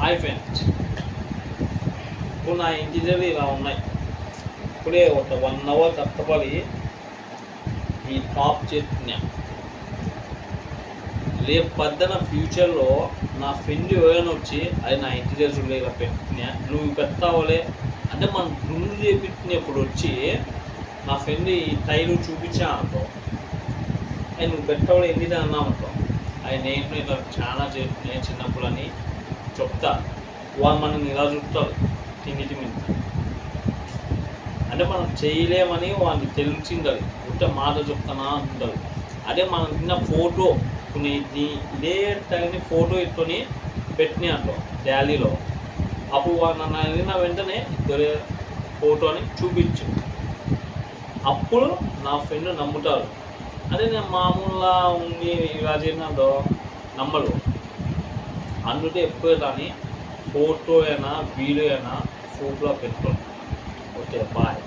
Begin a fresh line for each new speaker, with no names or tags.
Hi friends, ఇప్పుడు నా interior ఇలా ఉన్నాయి. ఇప్పుడే ఒక 1 అవర్ కష్టపడి ఈ టాప్ చేస్తున్నా. రేపు పద్దన ఫ్యూచర్లో నా ఫ్రెండ్ ఎవరైనా వచ్చి అది నా ఇంటీరియర్స్ ఇలా పెట్టినా నువ్వు పెడతావులే అంటే మనం గుండు చేపించినప్పుడు వచ్చి నా ఫ్రెండ్ ఈ టైలు చూపించా అనుకో, అది నువ్వు పెట్టావులే ఎందుకు అన్నామనుకో, అది నేను ఇలా చాలా చేస్తున్నాయి చిన్నప్పుడు అని చెప్తా. వాళ్ళు మనం ఇలా చూస్తారు తింగిటి మీద, అంటే మనం చేయలేమని వాళ్ళకి తెలిసింది. ఉంటే మాట చెప్తానా అంటారు. అదే మనం తిన్న ఫోటో కొన్ని ఇదే టైంని ఫోటో ఎత్తుకొని పెట్టినా అంటాం ర్యాలీలో, అప్పుడు వాళ్ళు నన్ను అడిగిన వెంటనే ఇద్దరు ఫోటోని చూపించు, అప్పుడు నా ఫ్రెండ్ నమ్ముతారు. అదే నేను మామూలుగా ఉండి ఇలా చేసినాదో నమ్మరు. అందుకే ఎప్పుడు కానీ ఫోటో అయినా వీడియో అయినా ఫోటోలో పెట్టుకోండి. Okay, bye.